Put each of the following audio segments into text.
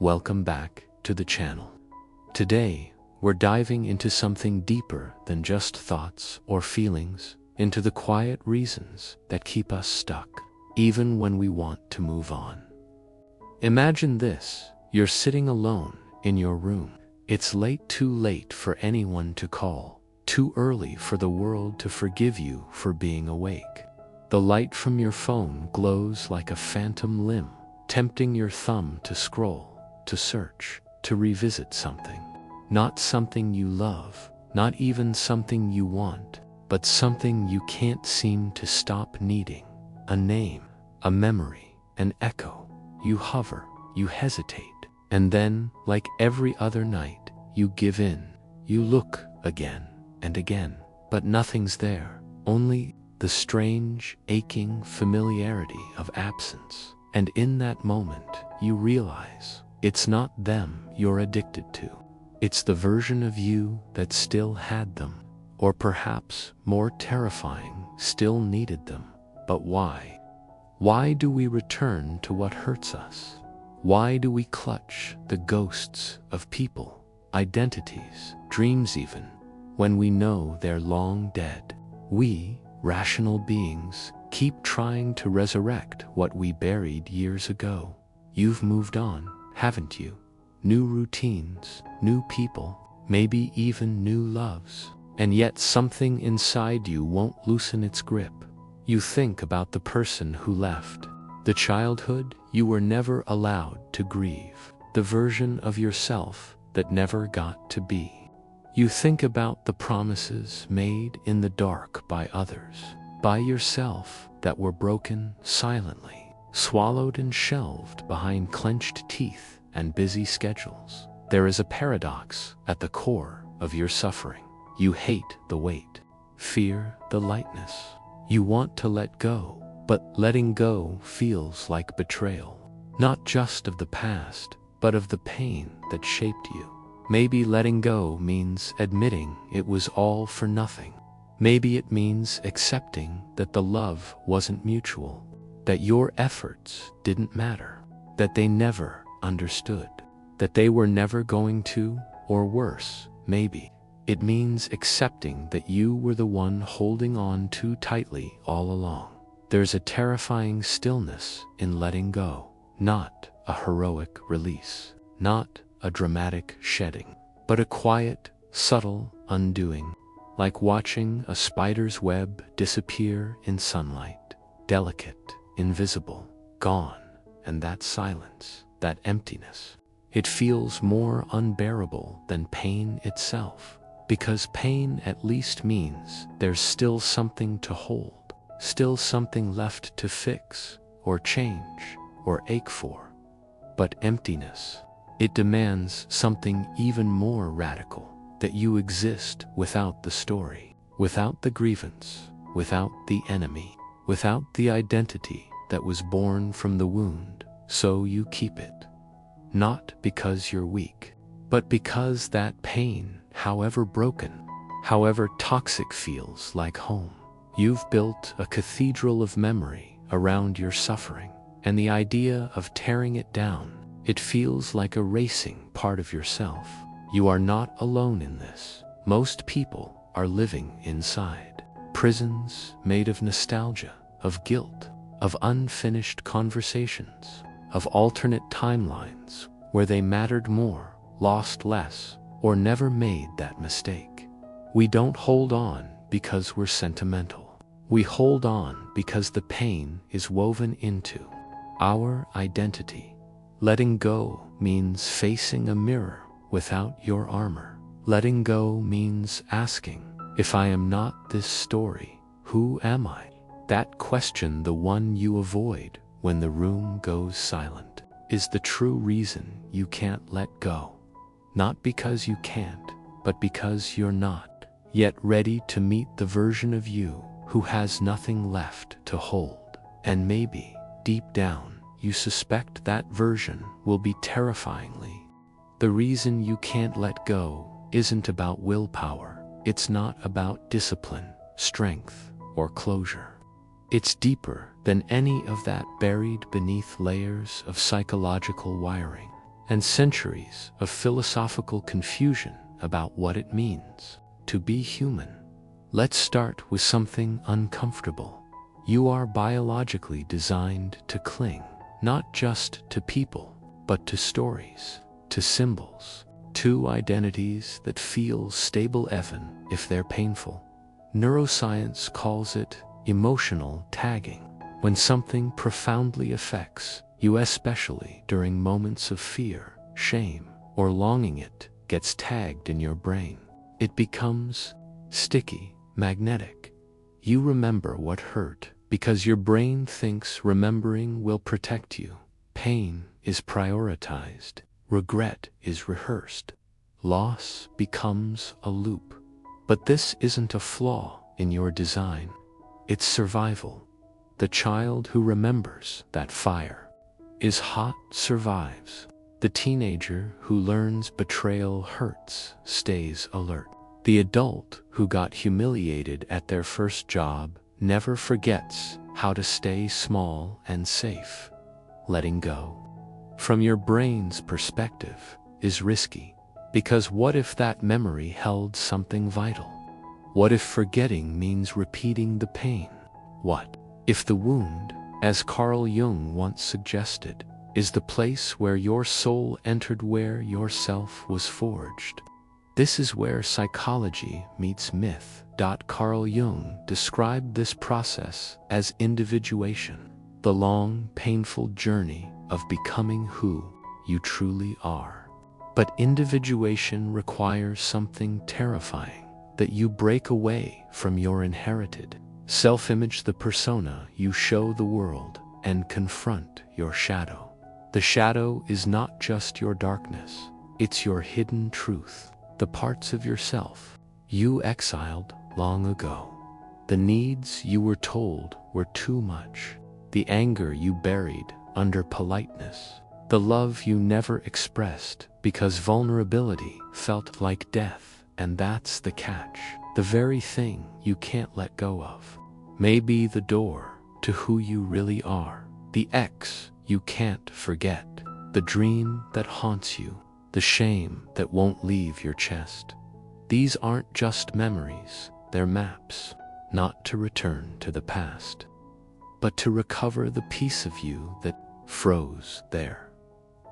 welcome back to the channel. Today, we're diving into something deeper than just thoughts or feelings, into the quiet reasons that keep us stuck, even when we want to move on. Imagine this: you're sitting alone in your room. It's late, too late for anyone to call, too early for the world to forgive you for being awake. The light from your phone glows like a phantom limb, tempting your thumb to scroll, to search, to revisit something. Not something you love, not even something you want, but something you can't seem to stop needing. A name, a memory, an echo. You hover, you hesitate, and then, like every other night, you give in. You look again and again, but nothing's there, only the strange, aching familiarity of absence. And in that moment, you realize it's not them you're addicted to. It's the version of you that still had them, or perhaps, more terrifying, still needed them. But why? Why do we return to what hurts us? Why do we clutch the ghosts of people, identities, dreams even, when we know they're long dead? We, rational beings, keep trying to resurrect what we buried years ago. You've moved on, haven't you? New routines, new people, maybe even new loves. And yet something inside you won't loosen its grip. You think about the person who left, the childhood you were never allowed to grieve, the version of yourself that never got to be. You think about the promises made in the dark by others, by yourself, that were broken silently, swallowed and shelved behind clenched teeth and busy schedules. There is a paradox at the core of your suffering. You hate the weight, fear the lightness. You want to let go, but letting go feels like betrayal, not just of the past, but of the pain that shaped you. Maybe letting go means admitting it was all for nothing. Maybe it means accepting that the love wasn't mutual, that your efforts didn't matter, that they never understood, that they were never going to, or worse, maybe it means accepting that you were the one holding on too tightly all along. There's a terrifying stillness in letting go, not a heroic release, not a dramatic shedding, but a quiet, subtle undoing, like watching a spider's web disappear in sunlight, delicate, invisible, gone, and that silence, that emptiness. It feels more unbearable than pain itself, because pain at least means there's still something to hold, still something left to fix, or change, or ache for. But emptiness, it demands something even more radical, that you exist without the story, without the grievance, without the enemy, without the identity that was born from the wound, so you keep it. Not because you're weak, but because that pain, however broken, however toxic, feels like home. You've built a cathedral of memory around your suffering, and the idea of tearing it down, it feels like erasing part of yourself. You are not alone in this. Most people are living inside prisons made of nostalgia, of guilt, of unfinished conversations, of alternate timelines where they mattered more, lost less, or never made that mistake. We don't hold on because we're sentimental. We hold on because the pain is woven into our identity. Letting go means facing a mirror without your armor. Letting go means asking, if I am not this story, who am I? That question, the one you avoid when the room goes silent, is the true reason you can't let go. Not because you can't, but because you're not yet ready to meet the version of you who has nothing left to hold. And maybe, deep down, you suspect that version will be terrifyingly. The reason you can't let go isn't about willpower. It's not about discipline, strength, or closure. It's deeper than any of that, buried beneath layers of psychological wiring. and centuries of philosophical confusion about what it means to be human. Let's start with something uncomfortable. You are biologically designed to cling, not just to people, but to stories, to symbols, to identities that feel stable even if they're painful. Neuroscience calls it emotional tagging. When something profoundly affects you, especially during moments of fear, shame, or longing, it gets tagged in your brain. It becomes sticky, magnetic. You remember what hurt because your brain thinks remembering will protect you. Pain is prioritized. Regret is rehearsed. Loss becomes a loop. But this isn't a flaw in your design. It's survival. The child who remembers that fire is hot survives. The teenager who learns betrayal hurts stays alert. The adult who got humiliated at their first job never forgets how to stay small and safe. Letting go, from your brain's perspective, is risky. Because what if that memory held something vital? What if forgetting means repeating the pain? What if the wound, as Carl Jung once suggested, is the place where your soul entered, where your self was forged? This is where psychology meets myth. Carl Jung described this process as individuation, the long, painful journey of becoming who you truly are. But individuation requires something terrifying, that you break away from your inherited self-image, the persona you show the world, and confront your shadow. The shadow is not just your darkness, it's your hidden truth, the parts of yourself you exiled long ago, the needs you were told were too much, the anger you buried under politeness, the love you never expressed because vulnerability felt like death. And that's the catch. The very thing you can't let go of may be the door to who you really are. The ex you can't forget, the dream that haunts you, the shame that won't leave your chest. These aren't just memories, they're maps, not to return to the past, but to recover the piece of you that froze there.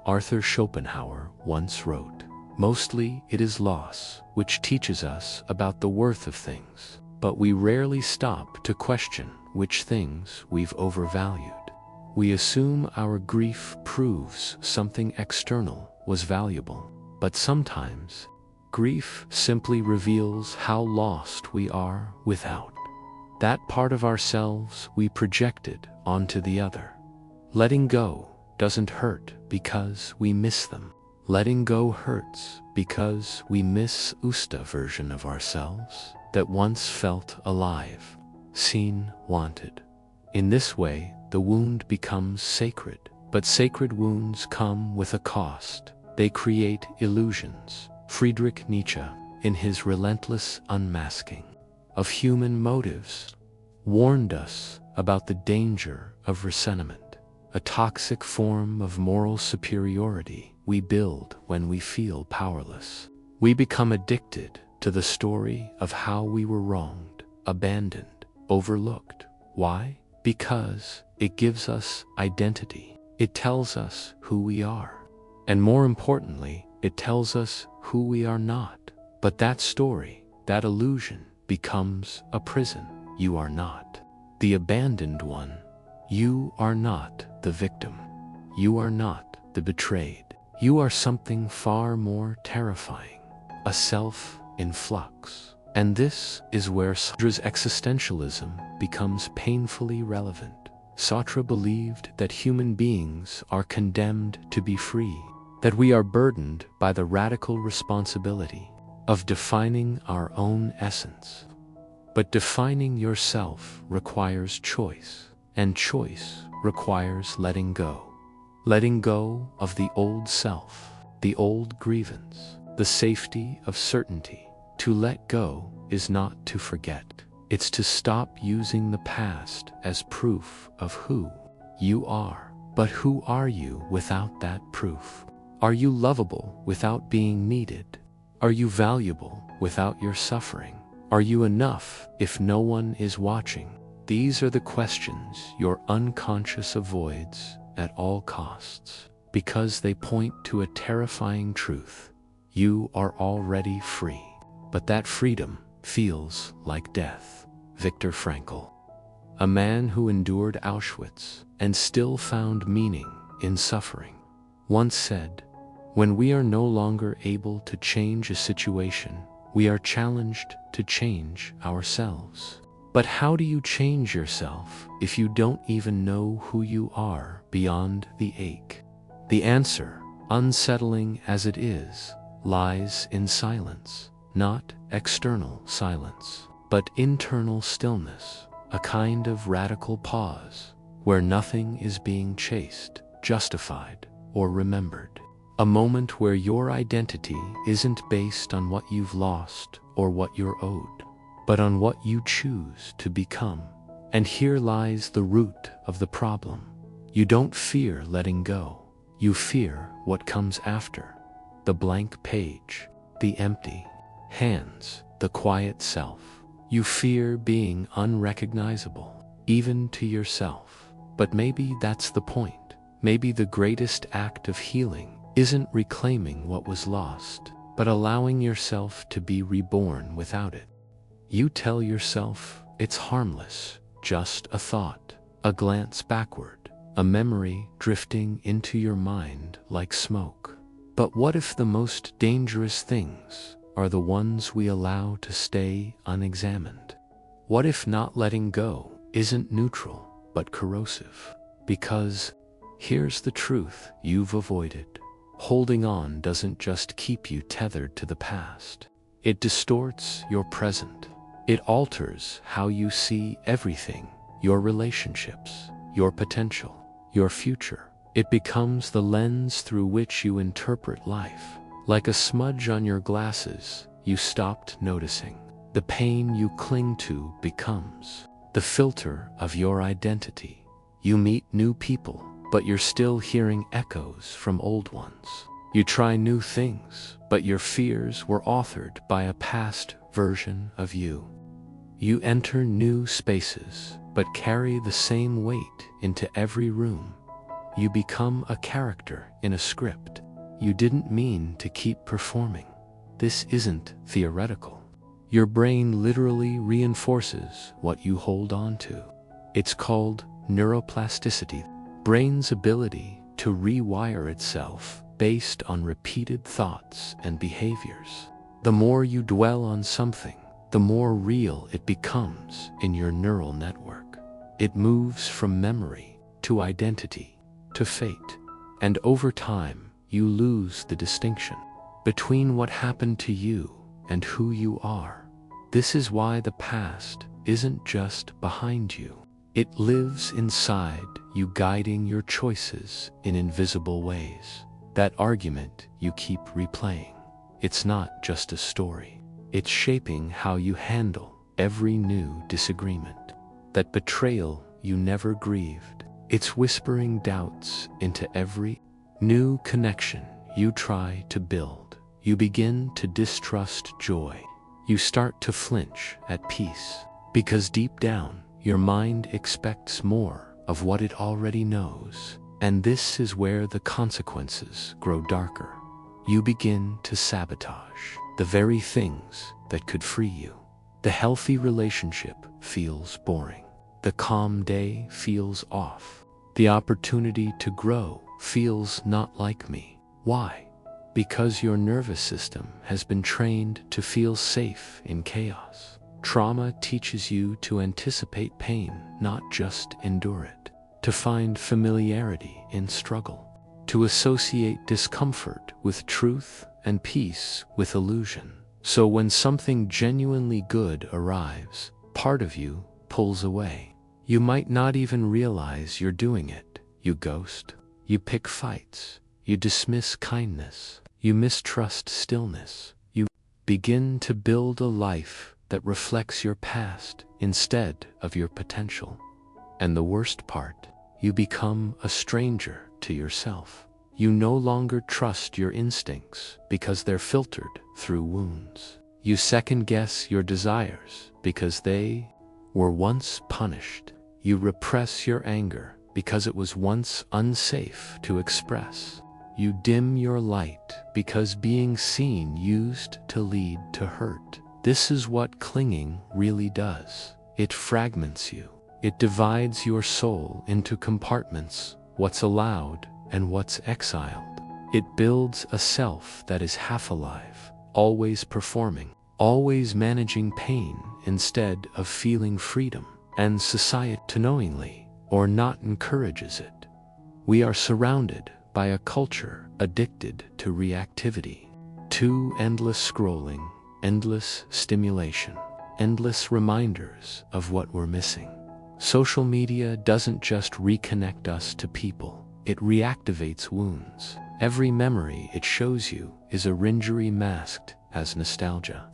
Arthur Schopenhauer once wrote, "Mostly it is loss which teaches us about the worth of things, but we rarely stop to question which things we've overvalued. We assume our grief proves something external was valuable, but sometimes grief simply reveals how lost we are without that part of ourselves we projected onto the other." Letting go doesn't hurt because we miss them. Letting go hurts because we miss the version of ourselves that once felt alive, seen, wanted. In this way, the wound becomes sacred, but sacred wounds come with a cost. They create illusions. Friedrich Nietzsche, in his relentless unmasking of human motives, warned us about the danger of resentment, a toxic form of moral superiority we build when we feel powerless. We become addicted to the story of how we were wronged, abandoned, overlooked. Why? Because it gives us identity. It tells us who we are. And more importantly, it tells us who we are not. But that story, that illusion, becomes a prison. You are not the abandoned one. You are not the victim. You are not the betrayed. You are something far more terrifying, a self in flux. And this is where Sartre's existentialism becomes painfully relevant. Sartre believed that human beings are condemned to be free, that we are burdened by the radical responsibility of defining our own essence. But defining yourself requires choice, and choice requires letting go. Letting go of the old self, the old grievance, the safety of certainty. To let go is not to forget. It's to stop using the past as proof of who you are. But who are you without that proof? Are you lovable without being needed? Are you valuable without your suffering? Are you enough if no one is watching? These are the questions your unconscious avoids at all costs, because they point to a terrifying truth. You are already free, but that freedom feels like death. Viktor Frankl, a man who endured Auschwitz and still found meaning in suffering, once said, "When we are no longer able to change a situation, we are challenged to change ourselves." But how do you change yourself if you don't even know who you are beyond the ache? The answer, unsettling as it is, lies in silence. Not external silence, but internal stillness, a kind of radical pause, where nothing is being chased, justified, or remembered. A moment where your identity isn't based on what you've lost or what you're owed, but on what you choose to become. And here lies the root of the problem. You don't fear letting go. You fear what comes after. The blank page, the empty hands, the quiet self. You fear being unrecognizable, even to yourself. But maybe that's the point. Maybe the greatest act of healing isn't reclaiming what was lost, but allowing yourself to be reborn without it. You tell yourself it's harmless, just a thought, a glance backward, a memory drifting into your mind like smoke. But what if the most dangerous things are the ones we allow to stay unexamined? What if not letting go isn't neutral, but corrosive? Because here's the truth you've avoided. Holding on doesn't just keep you tethered to the past. It distorts your present. It alters how you see everything, your relationships, your potential, your future. It becomes the lens through which you interpret life. Like a smudge on your glasses, you stopped noticing. The pain you cling to becomes the filter of your identity. You meet new people, but you're still hearing echoes from old ones. You try new things, but your fears were authored by a past version of you. You enter new spaces, but carry the same weight into every room. You become a character in a script you didn't mean to keep performing. This isn't theoretical. Your brain literally reinforces what you hold on to. It's called neuroplasticity, brain's ability to rewire itself based on repeated thoughts and behaviors. The more you dwell on something, the more real it becomes in your neural network. It moves from memory to identity to fate, and over time, you lose the distinction between what happened to you and who you are. This is why the past isn't just behind you. It lives inside you, guiding your choices in invisible ways. That argument you keep replaying, it's not just a story. It's shaping how you handle every new disagreement. That betrayal you never grieved, it's whispering doubts into every new connection you try to build. You begin to distrust joy. You start to flinch at peace, because deep down, your mind expects more of what it already knows. And this is where the consequences grow darker. You begin to sabotage the very things that could free you. The healthy relationship feels boring. The calm day feels off. The opportunity to grow feels not like me. Why? Because your nervous system has been trained to feel safe in chaos. Trauma teaches you to anticipate pain, not just endure it. To find familiarity in struggle. To associate discomfort with truth and peace with illusion. So when something genuinely good arrives, part of you pulls away. You might not even realize you're doing it. You ghost. You pick fights. You dismiss kindness. You mistrust stillness. You begin to build a life that reflects your past instead of your potential. And the worst part, you become a stranger to yourself. You no longer trust your instincts because they're filtered through wounds. You second-guess your desires because they were once punished. You repress your anger because it was once unsafe to express. You dim your light because being seen used to lead to hurt. This is what clinging really does. It fragments you. It divides your soul into compartments, what's allowed and what's exiled. It builds a self that is half alive, always performing, always managing pain instead of feeling freedom. And society, knowingly or not, encourages it. We are surrounded by a culture addicted to reactivity, to endless scrolling, endless stimulation, endless reminders of what we're missing. Social media doesn't just reconnect us to people, it reactivates wounds. Every memory it shows you is a injury masked as nostalgia.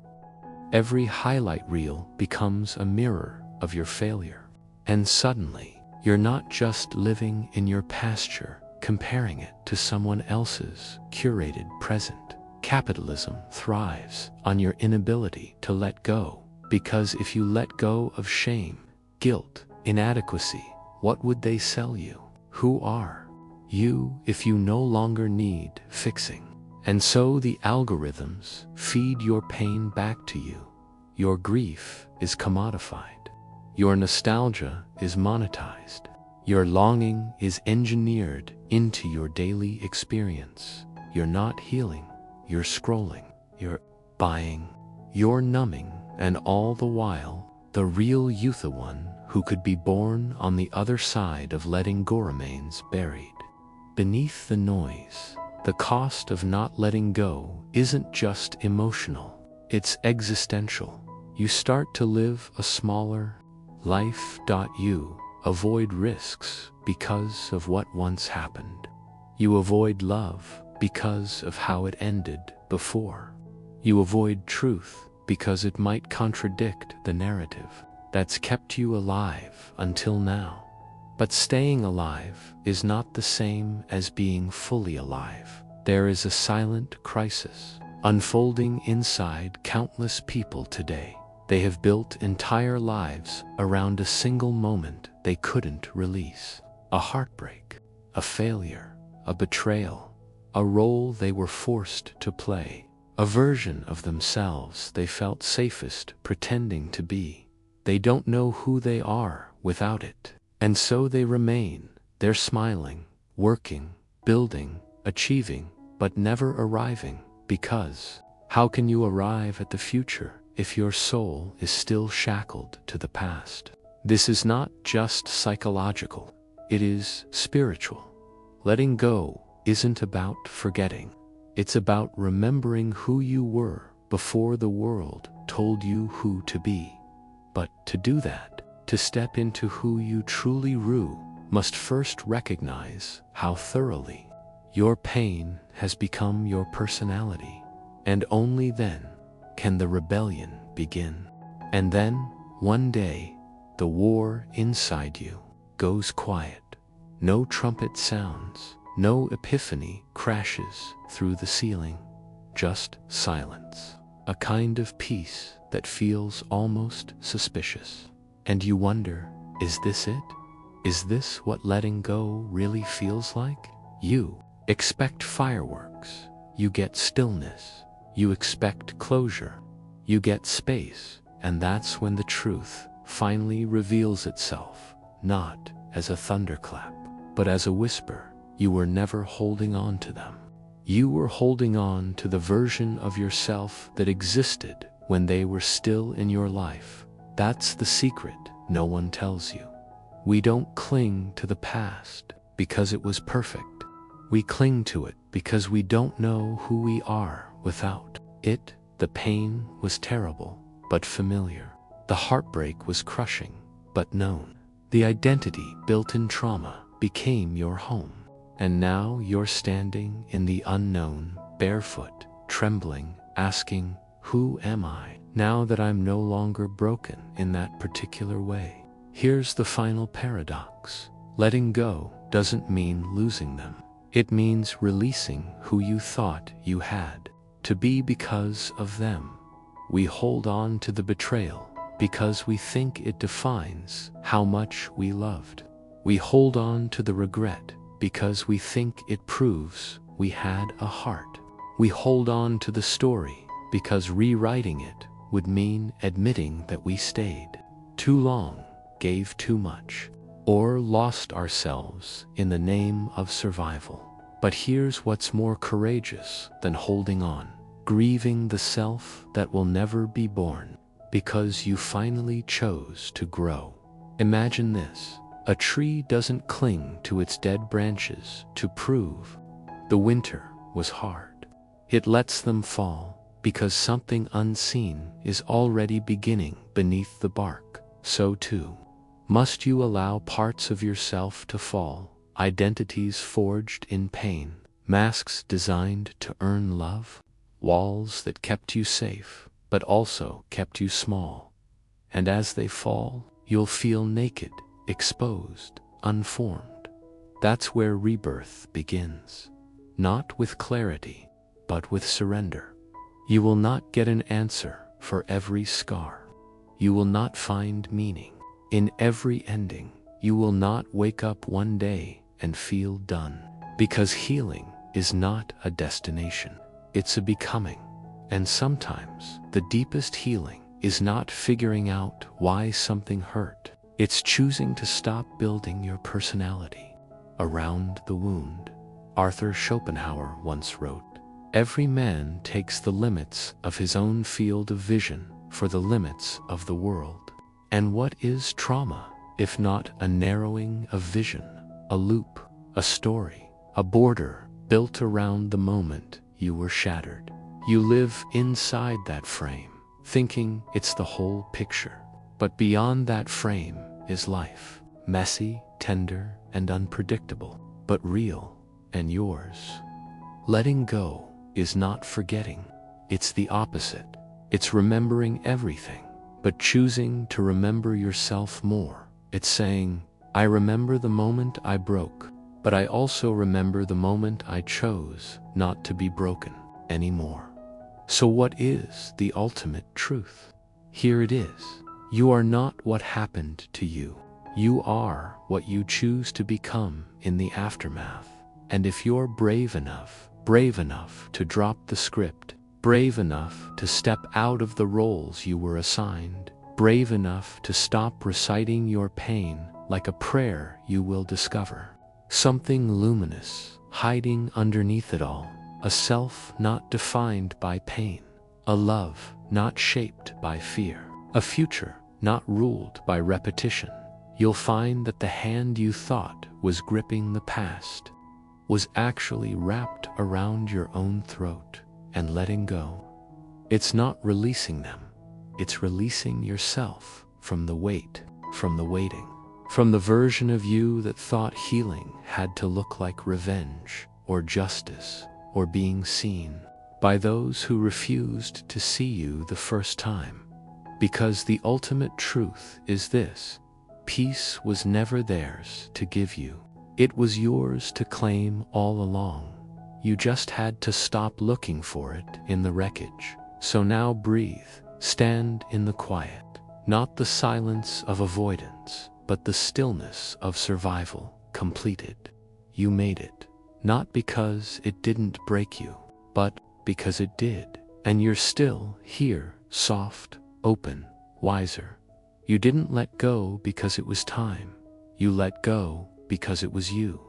Every highlight reel becomes a mirror of your failure. And suddenly, you're not just living in your pasture, comparing it to someone else's curated present. Capitalism thrives on your inability to let go, because if you let go of shame, guilt, inadequacy, what would they sell you? Who are you if you no longer need fixing? And so the algorithms feed your pain back to you. Your grief is commodified. Your nostalgia is monetized. Your longing is engineered into your daily experience. You're not healing, you're scrolling, you're buying, you're numbing, and all the while, the real you, the one who could be born on the other side of letting go, remains buried beneath the noise. The cost of not letting go isn't just emotional, it's existential. You start to live a smaller life. You avoid risks because of what once happened. You avoid love because of how it ended before. You avoid truth because it might contradict the narrative that's kept you alive until now. But staying alive is not the same as being fully alive. There is a silent crisis unfolding inside countless people today. They have built entire lives around a single moment they couldn't release. A heartbreak, a failure, a betrayal, a role they were forced to play, a version of themselves they felt safest pretending to be. They don't know who they are without it. And so they remain. They're smiling, working, building, achieving, but never arriving. Because how can you arrive at the future if your soul is still shackled to the past? This is not just psychological, it is spiritual. Letting go isn't about forgetting. It's about remembering who you were before the world told you who to be. But to do that, to step into who you truly rue, must first recognize how thoroughly your pain has become your personality. And only then can the rebellion begin. And then, one day, the war inside you goes quiet. No trumpet sounds, no epiphany crashes through the ceiling, just silence. A kind of peace that feels almost suspicious. And you wonder, is this it? Is this what letting go really feels like? You expect fireworks, you get stillness, you expect closure, you get space, and that's when the truth finally reveals itself, not as a thunderclap, but as a whisper. You were never holding on to them. You were holding on to the version of yourself that existed when they were still in your life. That's the secret no one tells you. We don't cling to the past because it was perfect. We cling to it because we don't know who we are without it. The pain was terrible, but familiar. The heartbreak was crushing, but known. The identity built in trauma became your home. And now you're standing in the unknown, barefoot, trembling, asking, who am I, now that I'm no longer broken in that particular way? Here's the final paradox. Letting go doesn't mean losing them. It means releasing who you thought you had to be because of them. We hold on to the betrayal because we think it defines how much we loved. We hold on to the regret because we think it proves we had a heart. We hold on to the story because rewriting it would mean admitting that we stayed too long, gave too much, or lost ourselves in the name of survival. But here's what's more courageous than holding on: grieving the self that will never be born because you finally chose to grow. Imagine this: a tree doesn't cling to its dead branches to prove the winter was hard. It lets them fall because something unseen is already beginning beneath the bark. So too, must you allow parts of yourself to fall, identities forged in pain, masks designed to earn love, walls that kept you safe but also kept you small. And as they fall, you'll feel naked, exposed, unformed. That's where rebirth begins. Not with clarity, but with surrender. You will not get an answer for every scar. You will not find meaning in every ending. You will not wake up one day and feel done. Because healing is not a destination, it's a becoming. And sometimes the deepest healing is not figuring out why something hurt. It's choosing to stop building your personality around the wound. Arthur Schopenhauer once wrote, "Every man takes the limits of his own field of vision for the limits of the world." And what is trauma if not a narrowing of vision, a loop, a story, a border built around the moment you were shattered? You live inside that frame, thinking it's the whole picture. But beyond that frame is life, messy, tender, and unpredictable, but real and yours. Letting go is not forgetting. It's the opposite. It's remembering everything, but choosing to remember yourself more. It's saying, I remember the moment I broke, but I also remember the moment I chose not to be broken anymore. So what is the ultimate truth? Here it is. You are not what happened to you. You are what you choose to become in the aftermath. And if you're brave enough to drop the script, brave enough to step out of the roles you were assigned, brave enough to stop reciting your pain like a prayer, you will discover something luminous hiding underneath it all. A self not defined by pain, a love not shaped by fear, a future not ruled by repetition. You'll find that the hand you thought was gripping the past was actually wrapped around your own throat. And letting go, it's not releasing them, it's releasing yourself from the weight, from the waiting, from the version of you that thought healing had to look like revenge or justice, or being seen by those who refused to see you the first time. Because the ultimate truth is this: peace was never theirs to give you. It was yours to claim all along. You just had to stop looking for it in the wreckage. So now breathe, stand in the quiet, not the silence of avoidance, but the stillness of survival completed. You made it. Not because it didn't break you, but because it did. And you're still here, soft, open, wiser. You didn't let go because it was time. You let go because it was you.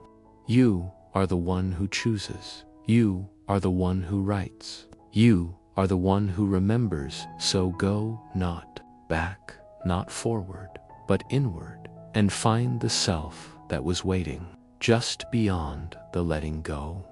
You are the one who chooses. You are the one who writes. You are the one who remembers. So go not back, not forward, but inward, and find the self that was waiting just beyond the letting go.